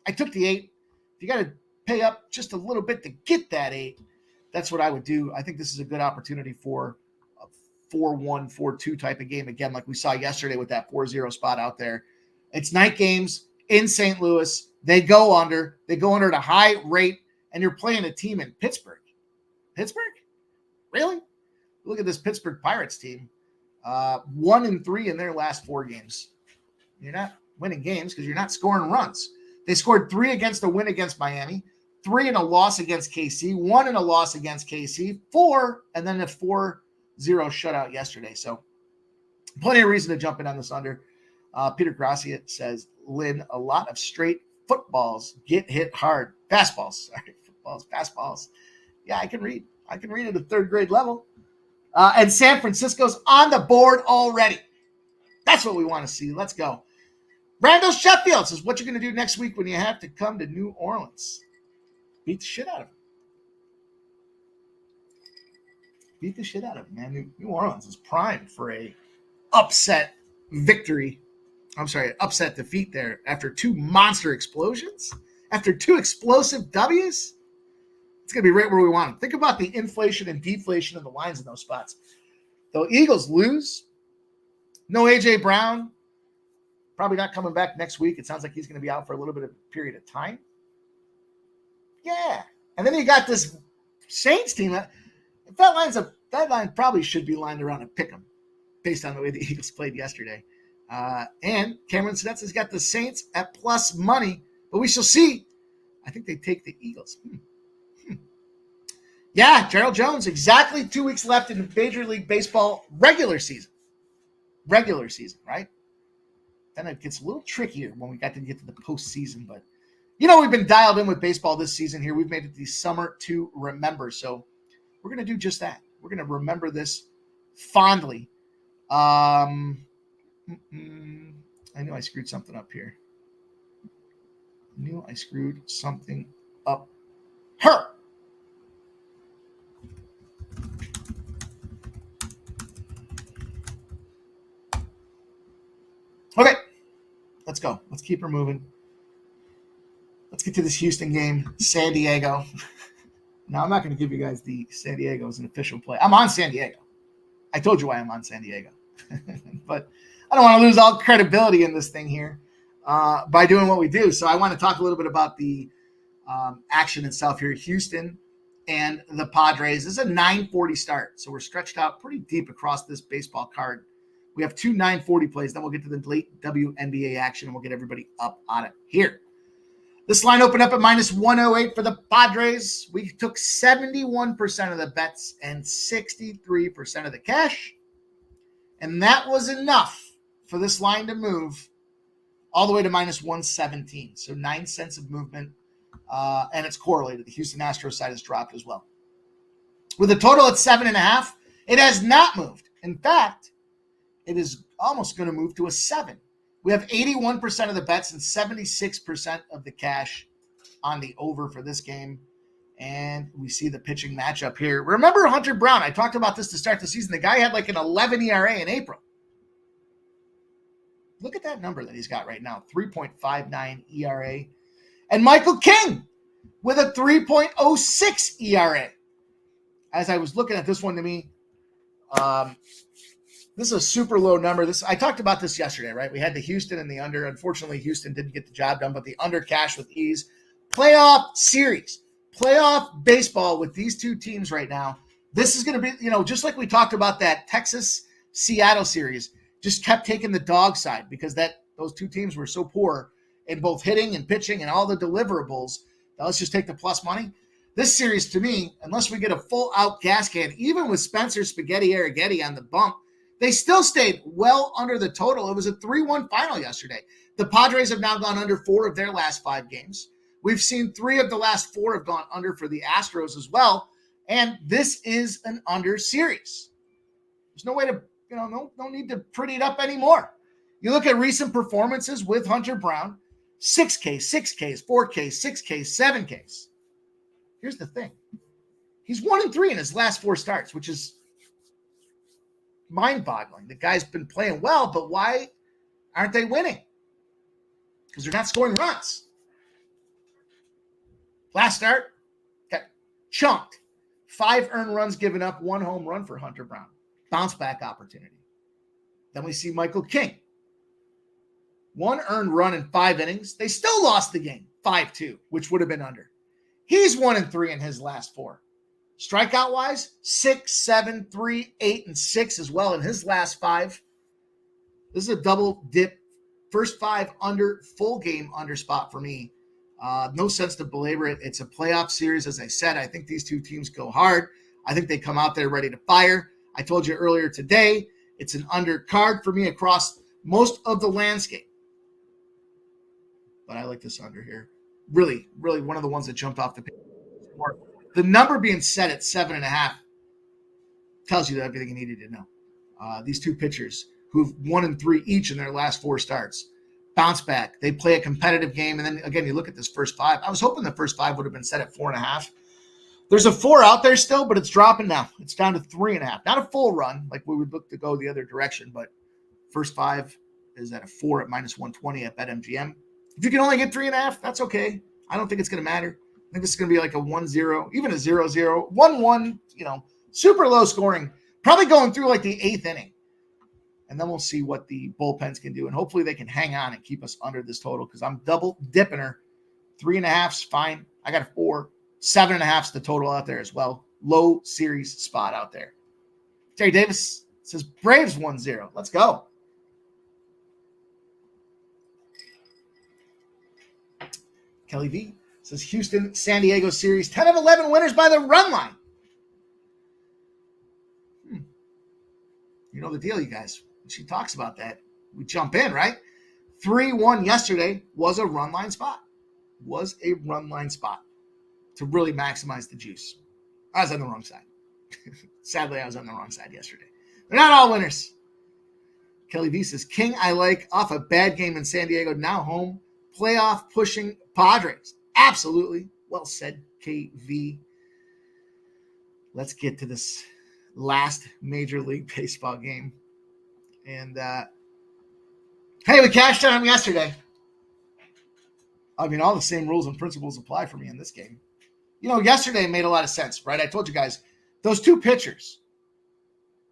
I took the 8. If you got to pay up just a little bit to get that 8, That's what I would do. I think this is a good opportunity for a 4-1, 4-2 type of game. Again, like we saw yesterday with that 4-0 spot out there. It's night games in St. Louis. They go under. They go under at a high rate, and you're playing a team in Pittsburgh. Pittsburgh? Really? Look at this Pittsburgh Pirates team. 1-3 in their last 4 games. You're not winning games because you're not scoring runs. They scored 3 against a win against Miami, 3 in a loss against KC, 1 in a loss against KC, 4, and then a 4-0 shutout yesterday. So plenty of reason to jump in on this under. Peter Gracia says, Lynn, a lot of straight footballs get hit hard. Fastballs. Sorry, footballs, fastballs. Yeah, I can read. I can read at a 3rd grade level. And San Francisco's on the board already. That's what we want to see. Let's go. Randall Sheffield says, what you going to do next week when you have to come to New Orleans? Beat the shit out of him. Beat the shit out of him, man. New Orleans is primed for a upset victory. I'm sorry, upset defeat there after 2 monster explosions, after 2 explosive W's. It's going to be right where we want them. Think about the inflation and deflation of the lines in those spots. The Eagles lose. No A.J. Brown. Probably not coming back next week. It sounds like he's going to be out for a little bit of a period of time. Yeah. And then you got this Saints team. That line probably should be lined around a pick 'em based on the way the Eagles played yesterday. And Cameron Sedetz has got the Saints at plus money, but we shall see. I think they take the Eagles. Yeah, Gerald Jones, exactly 2 weeks left in the Major League Baseball regular season. Regular season, right? Then it gets a little trickier when we got to get to the postseason. But, we've been dialed in with baseball this season here. We've made it the summer to remember. So we're going to do just that. We're going to remember this fondly. I knew I screwed something up here. Her. Okay, let's go. Let's keep her moving. Let's get to this Houston game, San Diego. Now, I'm not going to give you guys the San Diego as an official play. I'm on San Diego. I told you why I'm on San Diego. But I don't want to lose all credibility in this thing here by doing what we do. So I want to talk a little bit about the action itself here. Houston and the Padres. This is a 9:40 start. So we're stretched out pretty deep across this baseball card. We have 2 9:40 plays. Then we'll get to the late WNBA action, and we'll get everybody up on it here. This line opened up at minus 108 for the Padres. We took 71% of the bets and 63% of the cash. And that was enough for this line to move all the way to minus 117. So 9 cents of movement, and it's correlated. The Houston Astros side has dropped as well. With a total at 7.5, it has not moved. In fact, it is almost going to move to a 7. We have 81% of the bets and 76% of the cash on the over for this game. And we see the pitching matchup here. Remember Hunter Brown? I talked about this to start the season. The guy had like an 11 ERA in April. Look at that number that he's got right now, 3.59 ERA. And Michael King with a 3.06 ERA. As I was looking at this one to me, this is a super low number. I talked about this yesterday, right? We had the Houston and the under. Unfortunately, Houston didn't get the job done, but the under cashed with ease. Playoff series, playoff baseball with these two teams right now. This is going to be, just like we talked about that Texas-Seattle series, just kept taking the dog side because those two teams were so poor in both hitting and pitching and all the deliverables. Now let's just take the plus money. This series, to me, unless we get a full-out gas can, even with Spencer Spaghetti Arrighetti on the bump, they still stayed well under the total. It was a 3-1 final yesterday. The Padres have now gone under 4 of their last 5 games. We've seen 3 of the last 4 have gone under for the Astros as well. And this is an under series. There's no way to, no need to pretty it up anymore. You look at recent performances with Hunter Brown, 6Ks, 6Ks, 4Ks, 6Ks, 7Ks. Here's the thing. He's 1-3 in his last 4 starts, which is mind-boggling. The guy's been playing well, but why aren't they winning? Because they're not scoring runs. Last start, got chunked. 5 earned runs given up, 1 home run for Hunter Brown. Bounce back opportunity. Then we see Michael King. 1 earned run in 5 innings. They still lost the game, 5-2, which would have been under. He's 1-3 in his last 4. Strikeout wise, 6, 7, 3, 8, and 6 as well in his last 5. This is a double dip. First 5 under, full game under spot for me. No sense to belabor it. It's a playoff series, as I said. I think these two teams go hard. I think they come out there ready to fire. I told you earlier today, it's an undercard for me across most of the landscape. But I like this under here. Really, really one of the ones that jumped off the page. The number being set at 7.5 tells you everything you needed to know. These two pitchers who've 1-3 each in their last 4 starts bounce back. They play a competitive game. And then again, you look at this first 5. I was hoping the first 5 would have been set at 4.5. There's a 4 out there still, but it's dropping now. It's down to 3.5. Not a full run like we would look to go the other direction, but first 5 is at a 4 at -120 at BetMGM. If you can only get 3.5, that's okay. I don't think it's going to matter. I think this is going to be like a 1-0, even a 0-0, 1-1, super low scoring, probably going through like the 8th inning. And then we'll see what the bullpens can do. And hopefully they can hang on and keep us under this total because I'm double dipping her. 3.5's fine. I got a 4. 7.5's the total out there as well. Low series spot out there. Terry Davis says Braves 1-0. Let's go. Kelly V says Houston, San Diego series, 10 of 11 winners by the run line. You know the deal, you guys. When she talks about that, we jump in, right? 3-1 yesterday was a run line spot. Was a run line spot to really maximize the juice. I was on the wrong side. Sadly, I was on the wrong side yesterday. They're not all winners. Kelly V says, King I like off a bad game in San Diego, now home. Playoff pushing Padres. Absolutely. Well said, KV. Let's get to this last Major League Baseball game. And, hey, we cashed on him yesterday. I mean, all the same rules and principles apply for me in this game. Yesterday made a lot of sense, right? I told you guys, those two pitchers,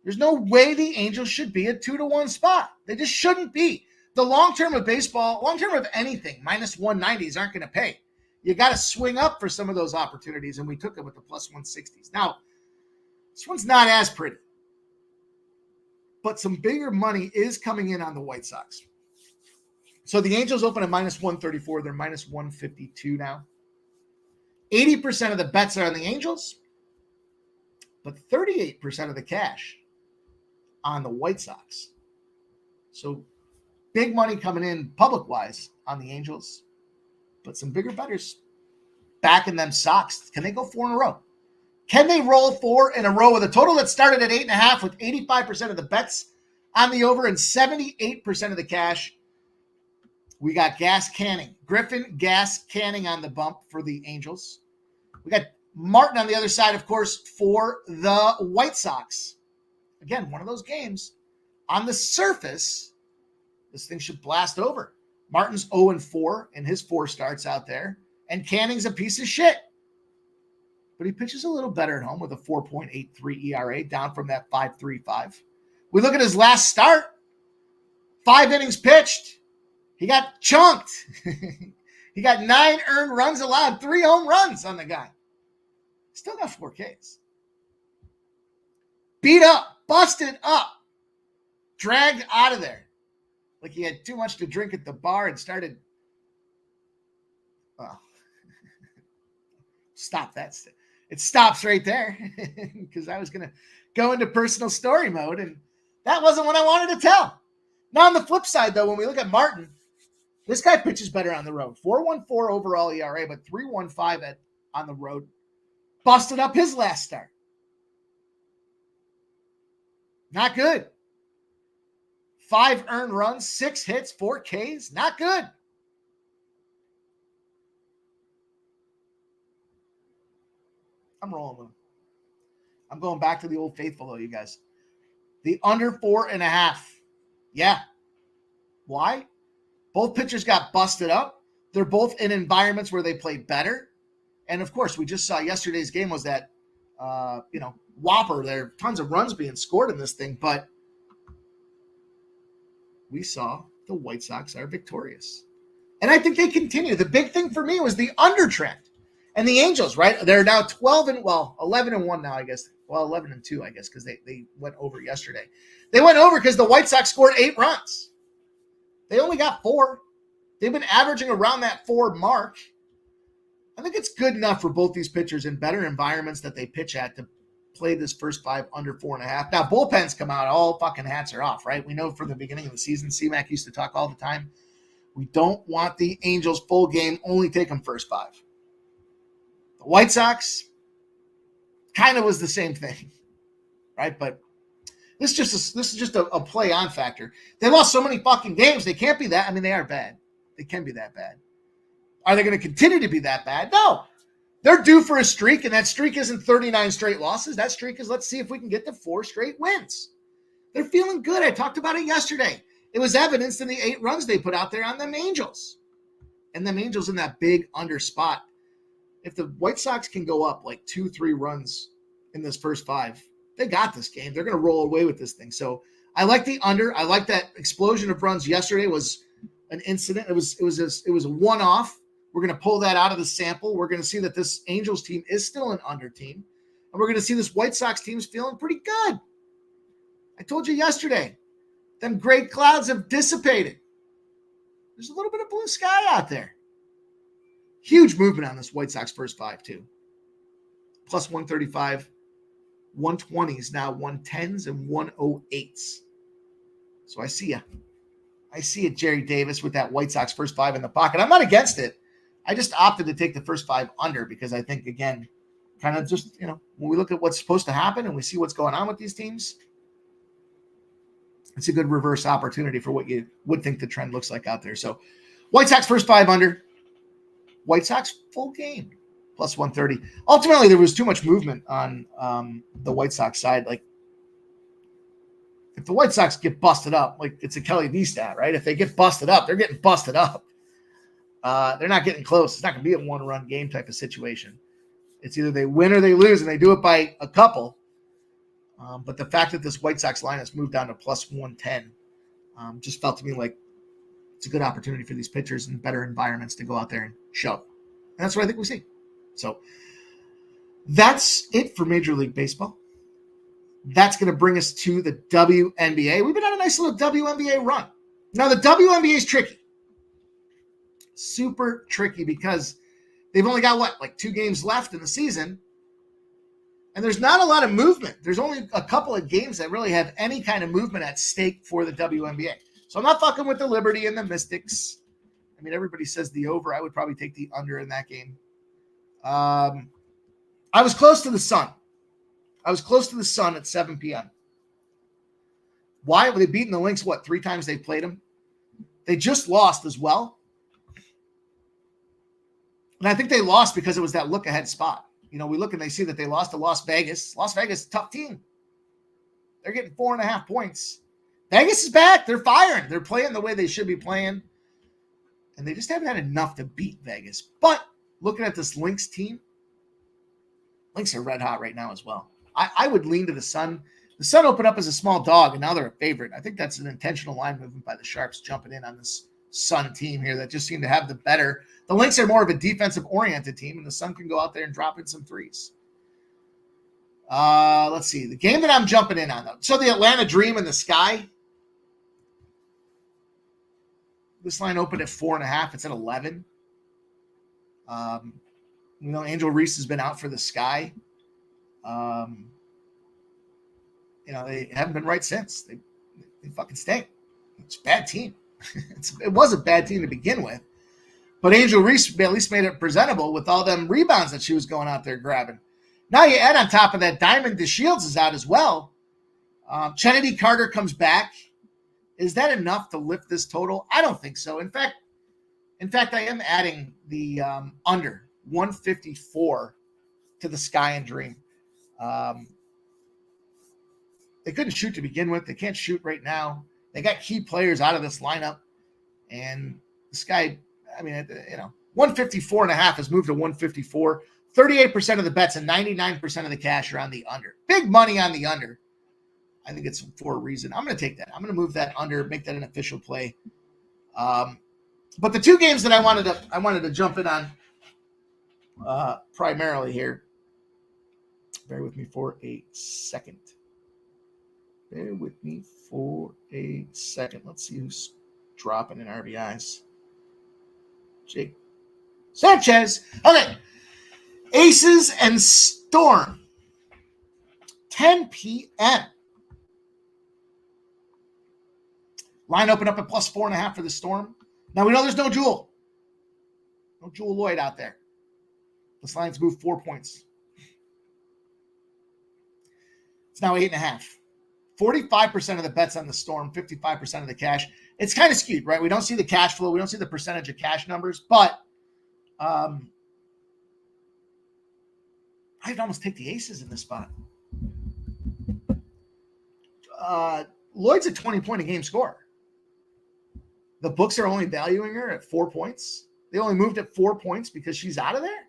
there's no way the Angels should be a 2-1 spot. They just shouldn't be. The long term of baseball, long term of anything, -190s aren't going to pay. You got to swing up for some of those opportunities, and we took it with the +160s. Now, this one's not as pretty, but some bigger money is coming in on the White Sox. So the Angels open at -134. They're -152 now. 80% of the bets are on the Angels, but 38% of the cash on the White Sox. So big money coming in public-wise on the Angels, but some bigger bettors backing them Sox. Can they go 4 in a row? Can they roll 4 in a row with a total that started at 8.5 with 85% of the bets on the over and 78% of the cash? We got gas canning. Griffin gas canning on the bump for the Angels. We got Martin on the other side, of course, for the White Sox. Again, one of those games. On the surface, this thing should blast over. Martin's 0-4 in his 4 starts out there, and Canning's a piece of shit. But he pitches a little better at home with a 4.83 ERA, down from that 5.35. We look at his last start. 5 innings pitched. He got chunked. He got 9 earned runs allowed, 3 home runs on the guy. Still got 4 Ks. Beat up, busted up, dragged out of there. Like he had too much to drink at the bar and started. Oh. Stop that. It stops right there because I was going to go into personal story mode, and that wasn't what I wanted to tell. Now, on the flip side, though, when we look at Martin, this guy pitches better on the road. 4.14 overall ERA, but 3.15 on the road. Busted up his last start. Not good. 5 earned runs, 6 hits, 4 Ks. Not good. I'm rolling with him. I'm going back to the old faithful, though, you guys. The under 4.5. Yeah. Why? Both pitchers got busted up. They're both in environments where they play better. And, of course, we just saw yesterday's game was that whopper. There are tons of runs being scored in this thing, but we saw the White Sox are victorious. And I think they continue. The big thing for me was the under trend. And the Angels, right? They're now 11-1 now, I guess. Well, 11-2, I guess, because they went over yesterday. They went over because the White Sox scored 8 runs. They only got 4. They've been averaging around that 4 mark. I think it's good enough for both these pitchers in better environments that they pitch at to play this first 5 under 4.5. Now, bullpens come out, all fucking hats are off, right? We know from the beginning of the season, C-Mac used to talk all the time. We don't want the Angels full game, only take them first 5. The White Sox kind of was the same thing, right? But this is just a play on factor. They lost so many fucking games. They can't be that. I mean, they are bad. They can be that bad. Are they going to continue to be that bad? No. They're due for a streak, and that streak isn't 39 straight losses. That streak is, let's see if we can get to 4 straight wins. They're feeling good. I talked about it yesterday. It was evidenced in the 8 runs they put out there on them Angels. And them Angels in that big under spot. If the White Sox can go up like 2-3 runs in this first 5, they got this game. They're going to roll away with this thing. So I like the under. I like that explosion of runs yesterday was an incident. It was a one-off. We're going to pull that out of the sample. We're going to see that this Angels team is still an under team. And we're going to see this White Sox team's feeling pretty good. I told you yesterday, them gray clouds have dissipated. There's a little bit of blue sky out there. Huge movement on this White Sox first 5, too. Plus 135, 120s now, 110s and 108s. So I see you. I see it, Jerry Davis, with that White Sox first 5 in the pocket. I'm not against it. I just opted to take the first 5 under because I think, again, kind of just, when we look at what's supposed to happen and we see what's going on with these teams, it's a good reverse opportunity for what you would think the trend looks like out there. So White Sox first 5 under. White Sox full game, plus 130. Ultimately, there was too much movement on the White Sox side. Like, if the White Sox get busted up, like it's a Kelly D stat, right? If they get busted up, they're getting busted up. They're not getting close. It's not going to be a one-run game type of situation. It's either they win or they lose, and they do it by a couple. But the fact that this White Sox line has moved down to plus 110 just felt to me like it's a good opportunity for these pitchers in better environments to go out there and show. And that's what I think we see. So that's it for Major League Baseball. That's going to bring us to the WNBA. We've been on a nice little WNBA run. Now, the WNBA is tricky. Super tricky because they've only got, 2 games left in the season. And there's not a lot of movement. There's only a couple of games that really have any kind of movement at stake for the WNBA. So I'm not fucking with the Liberty and the Mystics. I mean, everybody says the over. I would probably take the under in that game. I was close to the Sun. At 7 p.m. Why? Were they beating the Lynx, 3 times they played them? They just lost as well. And I think they lost because it was that look-ahead spot. We look and they see that they lost to Las Vegas. Las Vegas, tough team. They're getting 4.5 points. Vegas is back. They're firing. They're playing the way they should be playing. And they just haven't had enough to beat Vegas. But looking at this Lynx team, Lynx are red hot right now as well. I would lean to the Sun. The Sun opened up as a small dog, and now they're a favorite. I think that's an intentional line movement by the Sharps jumping in on this Sun team here that just seem to have the better. The Lynx are more of a defensive-oriented team, and the Sun can go out there and drop in some threes. Let's see. The game that I'm jumping in on, though. So the Atlanta Dream and the Sky. This line opened at 4.5. It's at 11. Angel Reese has been out for the Sky. They haven't been right since. They fucking stink. It's a bad team. It was a bad team to begin with. But Angel Reese at least made it presentable with all them rebounds that she was going out there grabbing. Now you add on top of that, Diamond DeShields is out as well. Kennedy Carter comes back. Is that enough to lift this total? I don't think so. In fact, I am adding the under 154 to the Sky and Dream. They couldn't shoot to begin with. They can't shoot right now. They got key players out of this lineup. And the Sky, 154.5 has moved to 154. 38% of the bets and 99% of the cash are on the under. Big money on the under. I think it's for a reason. I'm going to take that. I'm going to move that under, make that an official play. But the two games that I wanted to jump in on primarily here. Bear with me for a second. Let's see who's dropping in RBIs. Jake Sanchez. Okay. Aces and Storm. 10 p.m. Line opened up at plus 4.5 for the Storm. Now we know there's no Jewel. No Jewel Lloyd out there. This line's moved 4 points. It's now 8.5. 45% of the bets on the Storm, 55% of the cash. It's kind of skewed, right? We don't see the cash flow. We don't see the percentage of cash numbers, but I'd almost take the Aces in this spot. Lloyd's a 20-point-a-game scorer. The books are only valuing her at 4 points. They only moved at 4 points because she's out of there.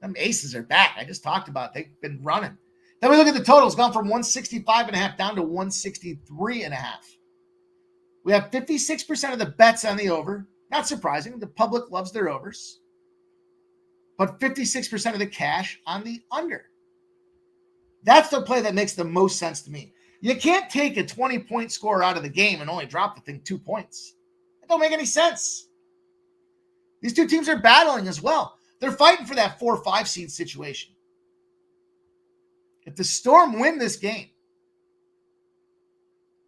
Them Aces are back. I just talked about it. They've been running. Then we look at the total. It's gone from 165.5 down to 163.5. We have 56% of the bets on the over. Not surprising. The public loves their overs. But 56% of the cash on the under. That's the play that makes the most sense to me. You can't take a 20-point score out of the game and only drop the thing 2 points. That don't make any sense. These two teams are battling as well. They're fighting for that 4-5 seed situation. If the Storm win this game,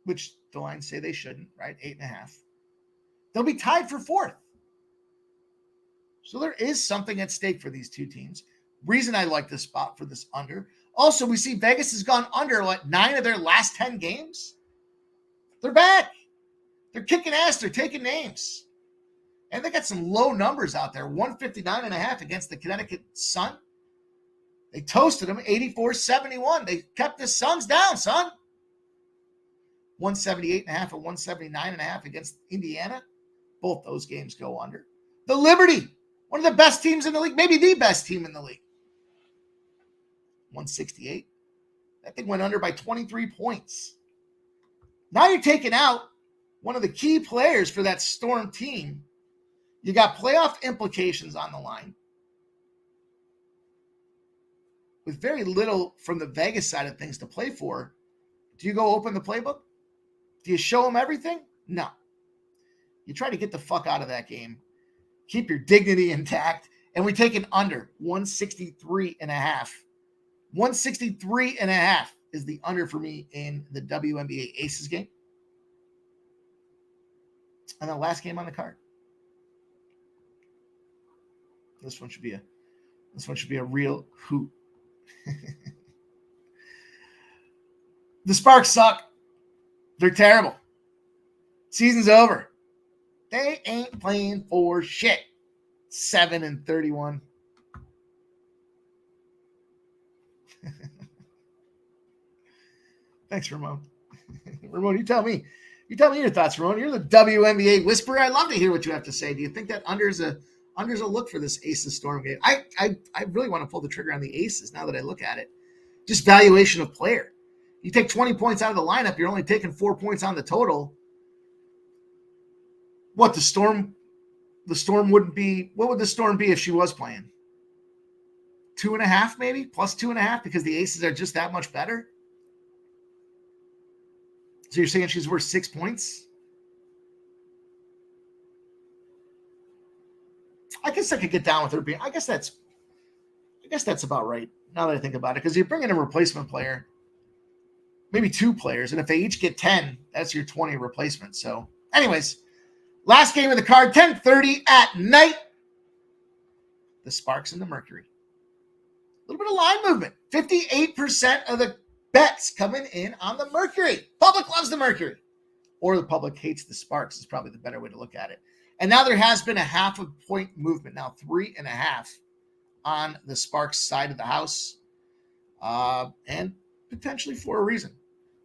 which the lines say they shouldn't, right? 8.5. They'll be tied for 4th. So there is something at stake for these two teams. Reason I like this spot for this under. Also, we see Vegas has gone under 9 of their last 10 games. They're back. They're kicking ass. They're taking names. And they got some low numbers out there. 159.5 against the Connecticut Sun. They toasted them 84-71. They kept the Suns down, son. 178.5 and 179.5 against Indiana. Both those games go under. The Liberty, one of the best teams in the league, maybe the best team in the league. 168. That thing went under by 23 points. Now you're taking out one of the key players for that Storm team. You got playoff implications on the line. With very little from the Vegas side of things to play for, do you go open the playbook? Do you show them everything? No. You try to get the fuck out of that game. Keep your dignity intact. And we take an under 163.5. 163.5 is the under for me in the WNBA Aces game. And the last game on the card. This one should be a real hoot. The Sparks suck. They're terrible. Season's over. They ain't playing for shit. 7-31. Thanks, Ramon. Ramon, you tell me your thoughts, Ramon. You're the WNBA whisperer. I'd love to hear what you have to say. Do you think that under's a look for this Aces Storm game? I really want to pull the trigger on the Aces now that I look at it. Just valuation of player. You take 20 points out of the lineup, you're only taking 4 points on the total. What the Storm wouldn't be, what would the Storm be if she was playing? 2.5 maybe? Plus 2.5 because the Aces are just that much better? So you're saying she's worth 6 points? I guess I could get down with her being. I guess that's about right. Now that I think about it, because you bring in a replacement player, maybe 2 players, and if they each get 10, that's your 20 replacement. So, anyways, last game of the card, 10:30 at night. The Sparks and the Mercury. A little bit of line movement. 58% of the bets coming in on the Mercury. Public loves the Mercury, or the public hates the Sparks is probably the better way to look at it. And now there has been a 0.5 point movement, now 3.5 on the Sparks side of the house, and potentially for a reason.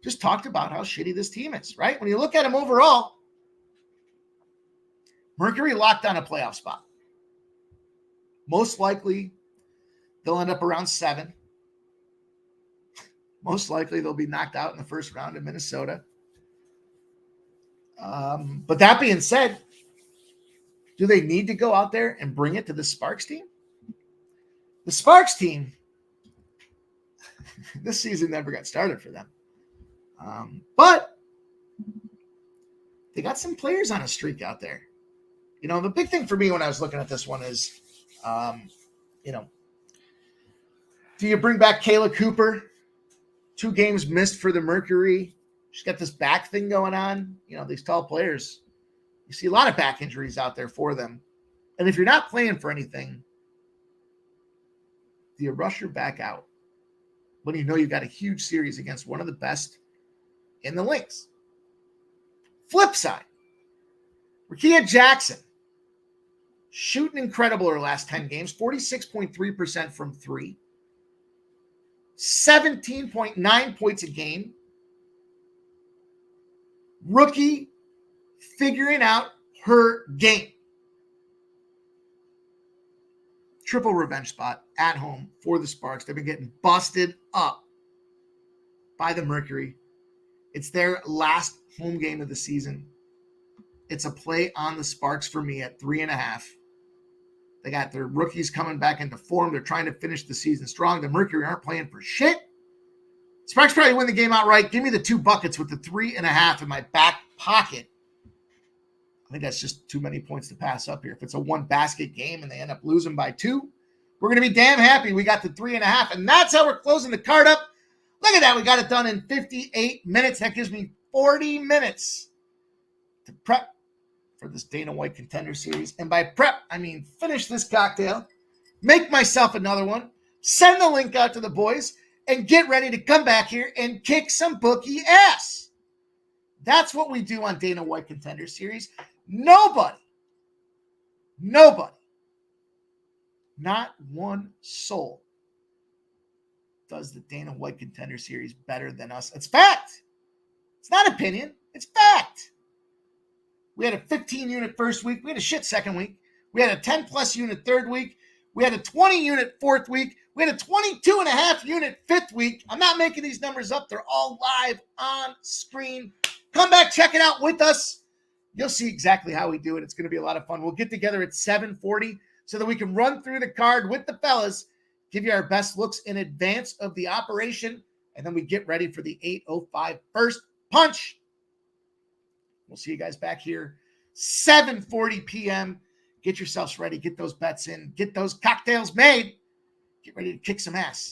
Just talked about how shitty this team is, right? When you look at them overall, Mercury locked on a playoff spot. Most likely They'll end up around 7. Most likely they'll be knocked out in the first round in Minnesota. But that being said, do they need to go out there and bring it to the Sparks team? The Sparks team, this season never got started for them. But they got some players on a streak out there. You know, the big thing for me when I was looking at this one is, you know, do you bring back Kayla Cooper? 2 games missed for the Mercury. She's got this back thing going on. You know, these tall players, you see a lot of back injuries out there for them. And if you're not playing for anything, do you rush her back out when you know you've got a huge series against one of the best in the links? Flip side, Rakia Jackson, shooting incredible her last 10 games, 46.3% from 3, 17.9 points a game. Rookie figuring out her game. Triple revenge spot at home for the Sparks. They've been getting busted up by the Mercury. It's their last home game of the season. It's a play on the Sparks for me at 3.5. They got their rookies coming back into form. They're trying to finish the season strong. The Mercury aren't playing for shit. Sparks probably win the game outright. Give me the 2 buckets with the 3.5 in my back pocket. I think that's just too many points to pass up here. If it's a 1-basket game and they end up losing by 2, we're going to be damn happy we got the 3.5. And that's how we're closing the card up. Look at that. We got it done in 58 minutes. That gives me 40 minutes to prep for this Dana White Contender Series. And by prep, I mean finish this cocktail, make myself another one, send the link out to the boys, and get ready to come back here and kick some bookie ass. That's what we do on Dana White Contender Series. Nobody, not one soul does the Dana White Contender Series better than us. It's fact. It's not opinion. It's fact. We had a 15-unit first week. We had a shit second week. We had a 10-plus unit third week. We had a 20-unit fourth week. We had a 22.5-unit fifth week. I'm not making these numbers up. They're all live on screen. Come back, check it out with us. You'll see exactly how we do it. It's going to be a lot of fun. We'll get together at 7:40 so that we can run through the card with the fellas, give you our best looks in advance of the operation, and then we get ready for the 8:05 first punch. We'll see you guys back here 7:40 p.m. Get yourselves ready. Get those bets in. Get those cocktails made. Get ready to kick some ass.